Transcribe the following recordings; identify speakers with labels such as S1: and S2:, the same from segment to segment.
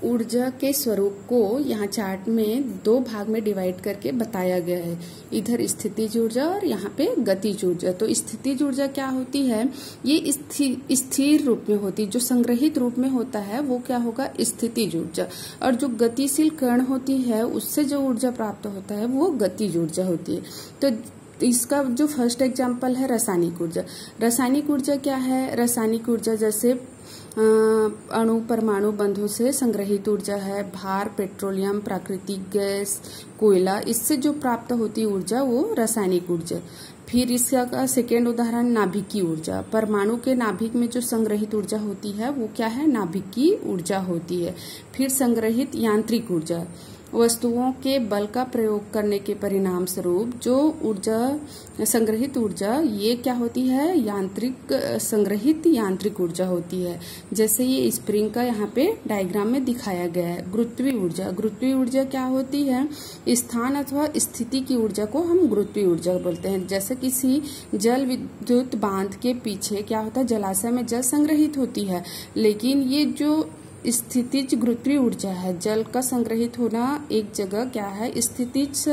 S1: ऊर्जा के स्वरूप को यहाँ चार्ट में दो भाग में डिवाइड करके बताया गया है। इधर स्थितिज ऊर्जा और यहाँ पे गतिज ऊर्जा। तो स्थितिज ऊर्जा क्या होती है, ये स्थिर रूप में होती है। जो संग्रहित रूप में होता है वो क्या होगा, स्थितिज ऊर्जा। और जो गतिशील कण होती है उससे जो ऊर्जा प्राप्त होता है वो गतिज ऊर्जा होती है। तो इसका जो फर्स्ट एग्जाम्पल है रासायनिक ऊर्जा। रासायनिक ऊर्जा क्या है, रासायनिक ऊर्जा जैसे अणु परमाणु बंधों से संग्रहित ऊर्जा है। भार, पेट्रोलियम, प्राकृतिक गैस, कोयला, इससे जो प्राप्त होती ऊर्जा वो रासायनिक ऊर्जा। फिर इसका सेकेंड उदाहरण नाभिकीय ऊर्जा। परमाणु के नाभिक में जो संग्रहित ऊर्जा होती है वो क्या है, नाभिकीय ऊर्जा होती है। फिर संग्रहित यांत्रिक ऊर्जा, वस्तुओं के बल का प्रयोग करने के परिणाम स्वरूप जो ऊर्जा संग्रहित ऊर्जा ये क्या होती है, यांत्रिक संग्रहित यांत्रिक ऊर्जा होती है। जैसे ये स्प्रिंग का यहाँ पे डायग्राम में दिखाया गया है। गुरुत्वीय ऊर्जा, गुरुत्वीय ऊर्जा क्या होती है, स्थान अथवा स्थिति की ऊर्जा को हम गुरुत्वीय ऊर्जा बोलते हैं। जैसे किसी जल विद्युत बांध के पीछे क्या होता है, जलाशय में जल संग्रहित होती है, लेकिन ये जो स्थितिज गुरुत्वीय ऊर्जा है, जल का संग्रहित होना एक जगह क्या है, स्थितिज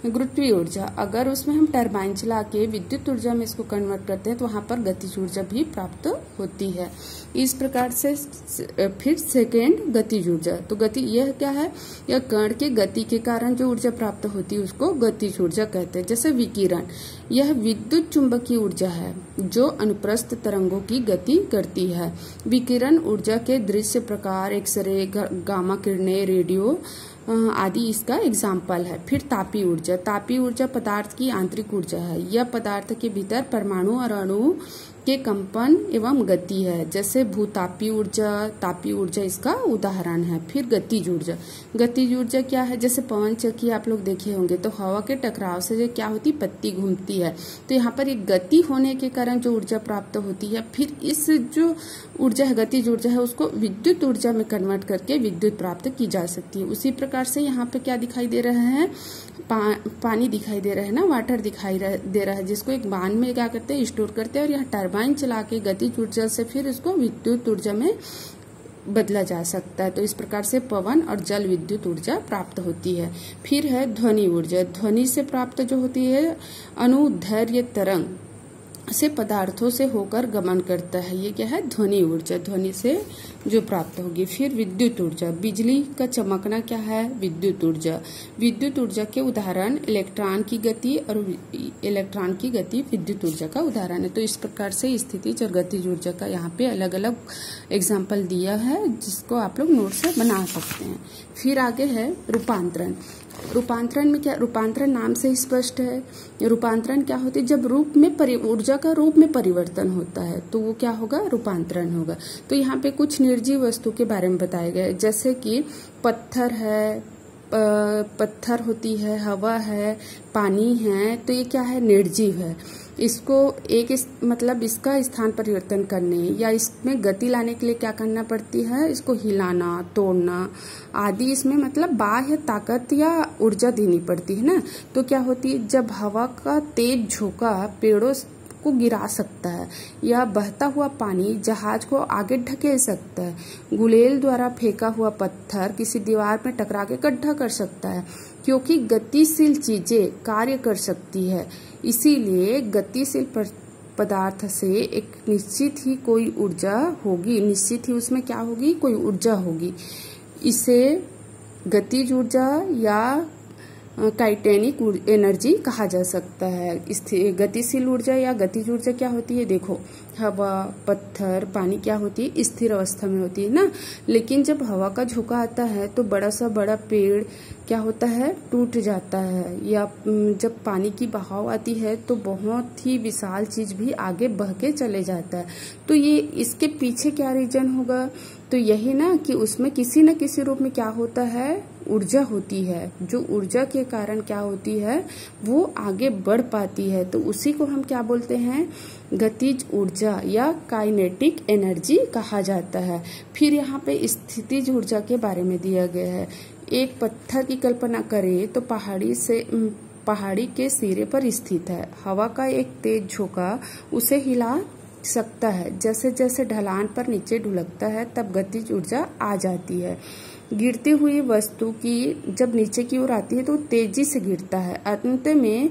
S1: गुरुत्वीय ऊर्जा। अगर उसमें हम टरबाइन चला के विद्युत ऊर्जा में इसको कन्वर्ट करते हैं तो वहां पर गतिज ऊर्जा भी प्राप्त होती है। इस प्रकार से फिर सेकेंड गतिज ऊर्जा। तो गति यह क्या है, यह कण के गति के कारण जो ऊर्जा प्राप्त होती है उसको गतिज ऊर्जा कहते हैं। जैसे विकिरण, यह विद्युत चुंबकीय ऊर्जा है जो अनुप्रस्थ तरंगों की गति करती है। विकिरण ऊर्जा के दृश्य प्रकार एक्सरे, गामा किरणें, रेडियो आदि इसका एग्जाम्पल है। फिर तापीय ऊर्जा, तापीय ऊर्जा पदार्थ की आंतरिक ऊर्जा है। यह पदार्थ के भीतर परमाणु और अणु के कंपन एवं गति है। जैसे भूतापीय ऊर्जा, तापीय ऊर्जा इसका उदाहरण है। फिर गतिज ऊर्जा, गतिज ऊर्जा क्या है, जैसे पवन चक्की आप लोग देखे होंगे तो हवा के टकराव से जो क्या होती, पत्ती घूमती है। तो यहाँ पर एक गति होने के कारण जो ऊर्जा प्राप्त होती है, फिर इस जो ऊर्जा है गतिज ऊर्जा है उसको विद्युत ऊर्जा में कन्वर्ट करके विद्युत प्राप्त की जा सकती है। उसी प्रकार से यहाँ पे क्या दिखाई दे रहा है, पानी दिखाई दे रहा है ना, वाटर दिखाई दे रहा है, जिसको एक बांध में क्या करते हैं, स्टोर करते हैं और यहाँ टरबाइन चला के गतिज ऊर्जा से फिर उसको विद्युत ऊर्जा में बदला जा सकता है। तो इस प्रकार से पवन और जल विद्युत ऊर्जा प्राप्त होती है। फिर है ध्वनि ऊर्जा। ध्वनि से प्राप्त जो होती है, अनुदैर्घ्य तरंग से पदार्थों से होकर गमन करता है, ये क्या है, ध्वनि ऊर्जा, ध्वनि से जो प्राप्त होगी। फिर विद्युत ऊर्जा, बिजली का चमकना क्या है, विद्युत ऊर्जा। विद्युत ऊर्जा के उदाहरण इलेक्ट्रॉन की गति और इलेक्ट्रॉन की गति विद्युत ऊर्जा का उदाहरण है। तो इस प्रकार से स्थितिज और गतिज ऊर्जा का यहाँ पे अलग अलग एग्जाम्पल दिया है जिसको आप लोग नोट से बना सकते हैं। फिर आगे है रूपांतरण। रूपांतरण में क्या, रूपांतरण नाम से ही स्पष्ट है। रूपांतरण क्या होती है, जब रूप में ऊर्जा का रूप में परिवर्तन होता है तो वो क्या होगा, रूपांतरण होगा। तो यहाँ पे कुछ निर्जीव वस्तु के बारे में बताया गया है, जैसे कि पत्थर है, पत्थर होती है, हवा है, पानी है, तो ये क्या है, निर्जीव है। इसको मतलब इसका स्थान परिवर्तन करने या इसमें गति लाने के लिए क्या करना पड़ती है, इसको हिलाना, तोड़ना आदि, इसमें मतलब बाह्य ताकत या ऊर्जा देनी पड़ती है ना। तो क्या होती है, जब हवा का तेज झोंका पेड़ों को गिरा सकता है या बहता हुआ पानी जहाज को आगे ढकेल सकता है, गुलेल द्वारा फेंका हुआ पत्थर किसी दीवार में टकरा के गड्ढा कर सकता है, क्योंकि गतिशील चीजें कार्य कर सकती है। इसीलिए गतिशील पदार्थ से एक निश्चित ही कोई ऊर्जा होगी, निश्चित ही उसमें क्या होगी, कोई ऊर्जा होगी। इसे गतिज ऊर्जा या काइनेटिक एनर्जी कहा जा सकता है। गतिशील ऊर्जा या गतिज ऊर्जा क्या होती है, देखो हवा, पत्थर, पानी क्या होती है, स्थिर अवस्था में होती है ना। लेकिन जब हवा का झोंका आता है तो बड़ा सा बड़ा पेड़ क्या होता है, टूट जाता है, या जब पानी की बहाव आती है तो बहुत ही विशाल चीज भी आगे बह के चले जाता है। तो ये इसके पीछे क्या रीजन होगा, तो यही ना कि उसमें किसी न किसी रूप में क्या होता है, ऊर्जा होती है। जो ऊर्जा के कारण क्या होती है, वो आगे बढ़ पाती है। तो उसी को हम क्या बोलते हैं, गतिज ऊर्जा या काइनेटिक एनर्जी कहा जाता है। फिर यहाँ पे स्थितिज ऊर्जा के बारे में दिया गया है। एक पत्थर की कल्पना करें तो पहाड़ी के सिरे पर स्थित है। हवा का एक तेज झोंका उसे हिला सकता है। जैसे जैसे ढलान पर नीचे ढुलकता है तब गतिज ऊर्जा आ जाती है। गिरती हुई वस्तु की जब नीचे की ओर आती है तो तेजी से गिरता है। अंत में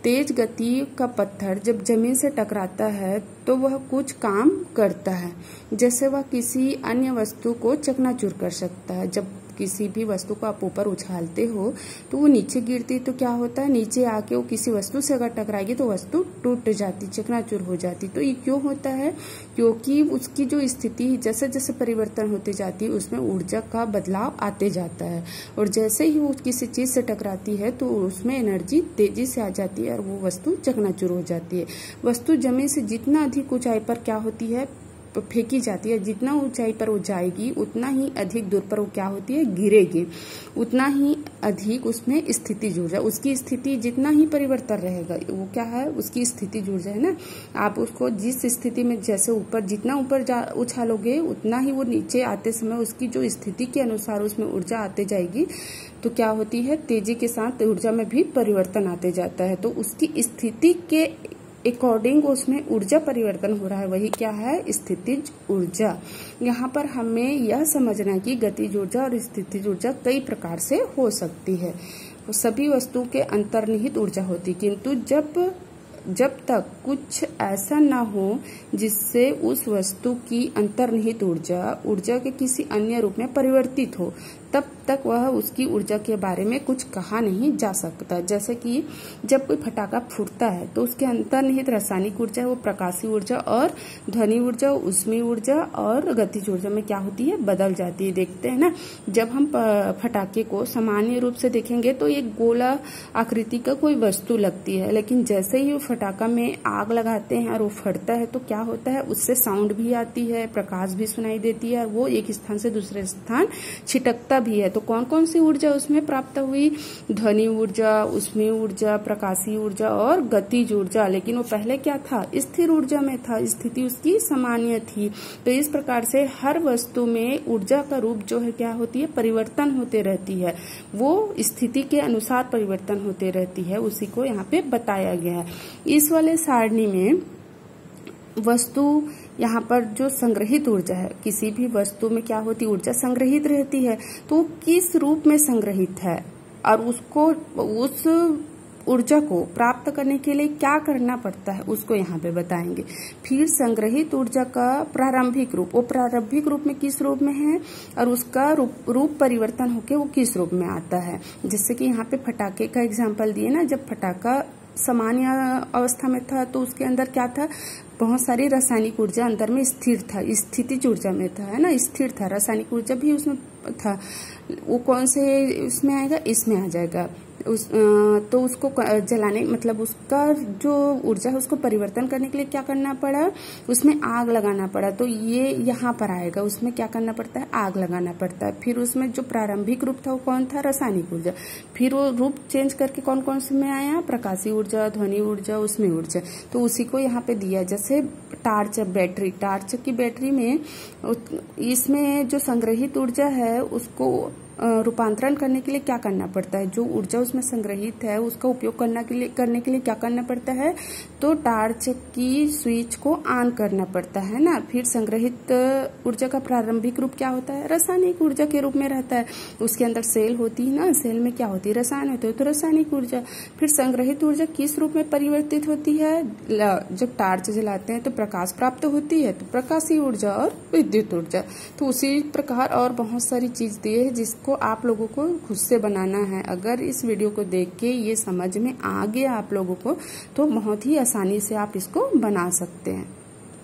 S1: तेज गति का पत्थर जब जमीन से टकराता है तो वह कुछ काम करता है, जैसे वह किसी अन्य वस्तु को चकनाचूर कर सकता है। जब किसी भी वस्तु को आप ऊपर उछालते हो तो वो नीचे गिरती तो क्या होता है, नीचे आके वो किसी वस्तु से अगर टकराएगी तो वस्तु टूट जाती, चकनाचूर हो जाती। तो ये क्यों होता है? क्योंकि उसकी जो स्थिति जैसे जैसे परिवर्तन होते जाती है उसमें ऊर्जा का बदलाव आते जाता है, और जैसे ही वो किसी चीज से टकराती है तो उसमें एनर्जी तेजी से आ जाती है और वो वस्तु चकनाचूर हो जाती है। वस्तु जमीन से जितना अधिक ऊंचाई पर क्या होती है, फेंकी जाती है, जितना ऊंचाई पर वो जाएगी उतना ही अधिक दूर पर वो क्या होती है, गिरेगी, उतना ही अधिक उसमें स्थितिज ऊर्जा, उसकी स्थिति जितना ही परिवर्तन रहेगा वो क्या है, उसकी स्थितिज ऊर्जा है ना। आप उसको जिस स्थिति में जैसे ऊपर जितना ऊपर उछालोगे उतना ही वो नीचे आते समय उसकी जो स्थिति के अनुसार उसमें ऊर्जा आते जाएगी, तो क्या होती है, तेजी के साथ ऊर्जा में भी परिवर्तन आते जाता है। तो उसकी स्थिति के अकॉर्डिंग उसमें ऊर्जा परिवर्तन हो रहा है, वही क्या है, स्थितिज ऊर्जा। यहाँ पर हमें यह समझना है कि गतिज ऊर्जा और स्थितिज ऊर्जा कई प्रकार से हो सकती है। सभी वस्तुओं के अंतर्निहित ऊर्जा होती, किंतु जब तक कुछ ऐसा ना हो जिससे उस वस्तु की अंतर्निहित ऊर्जा के किसी अन्य रूप में परिवर्तित हो, तब तक वह उसकी ऊर्जा के बारे में कुछ कहा नहीं जा सकता। जैसे कि जब कोई फटाका फूटता है तो उसके अंतर्निहित रासायनिक ऊर्जा, वो प्रकाशीय ऊर्जा और ध्वनि ऊर्जा, ऊष्मीय ऊर्जा और गतिज ऊर्जा में क्या होती है, बदल जाती है। देखते हैं ना, जब हम फटाके को सामान्य रूप से देखेंगे तो एक गोला आकृति का कोई वस्तु लगती है, लेकिन जैसे ही वो फटाका में आग लगाते हैं और वो फटता है तो क्या होता है, उससे साउंड भी आती है, प्रकाश भी सुनाई देती है, और वो एक स्थान से दूसरे स्थान छिटकता भी है। तो कौन कौन सी ऊर्जा उसमें प्राप्त हुई, ध्वनि ऊर्जा, ऊष्मीय ऊर्जा, प्रकाशीय ऊर्जा और गतिज ऊर्जा। लेकिन वो पहले क्या था, स्थिर ऊर्जा में था, स्थिति उसकी सामान्य थी। तो इस प्रकार से हर वस्तु में ऊर्जा का रूप जो है क्या होती है, परिवर्तन होते रहती है, वो स्थिति के अनुसार परिवर्तन होते रहती है, उसी को यहाँ पे बताया गया है। इस वाले सारणी में वस्तु यहाँ पर जो संग्रहित ऊर्जा है, किसी भी वस्तु में क्या होती है, ऊर्जा संग्रहित रहती है, तो किस रूप में संग्रहित है और उसको उस ऊर्जा को प्राप्त करने के लिए क्या करना पड़ता है उसको यहाँ पे बताएंगे। फिर संग्रहित ऊर्जा का प्रारंभिक रूप, वो प्रारंभिक रूप में किस रूप में है और उसका रूप परिवर्तन होके वो किस रूप में आता है। जैसे कि यहाँ पे फटाके का एग्जाम्पल दिए ना, जब फटाका सामान्य अवस्था में था तो उसके अंदर क्या था, बहुत सारी रासायनिक ऊर्जा अंदर में स्थिर था, स्थितिज ऊर्जा में था, है ना, स्थिर था, रासायनिक ऊर्जा भी उसमें था। वो कौन से इसमें आएगा, इसमें आ जाएगा। तो उसको जलाने मतलब उसका जो ऊर्जा है उसको परिवर्तन करने के लिए क्या करना पड़ा, उसमें आग लगाना पड़ा। तो ये यहाँ पर आएगा, उसमें क्या करना पड़ता है, आग लगाना पड़ता है। फिर उसमें जो प्रारंभिक रूप था वो कौन था, रासायनिक ऊर्जा। फिर वो रूप चेंज करके कौन कौन से में आया, प्रकाशीय ऊर्जा, ध्वनि ऊर्जा, ऊष्मीय ऊर्जा। तो उसी को यहाँ पे दिया। जैसे टार्च बैटरी, टार्च की बैटरी में इसमें जो संग्रहित ऊर्जा है उसको रूपांतरण करने के लिए क्या करना पड़ता है, जो ऊर्जा उसमें संग्रहित है उसका उपयोग करने के लिए क्या करना पड़ता है, तो टार्च की स्विच को ऑन करना पड़ता है ना। फिर संग्रहित ऊर्जा का प्रारंभिक रूप क्या होता है, रासायनिक ऊर्जा के रूप में रहता है। उसके अंदर सेल होती है ना, सेल में क्या होती है, रसायन होते हैं, तो रासायनिक ऊर्जा। फिर संग्रहित ऊर्जा किस रूप में परिवर्तित होती है, जब टार्च जलाते हैं तो प्रकाश प्राप्त होती है, तो प्रकाशीय ऊर्जा और विद्युत ऊर्जा। तो उसी प्रकार और बहुत सारी चीज दी है जिसको आप लोगों को खुद से बनाना है। अगर इस वीडियो को देख के ये समझ में आ गया आप लोगों को तो बहुत ही आसानी से आप इसको बना सकते हैं।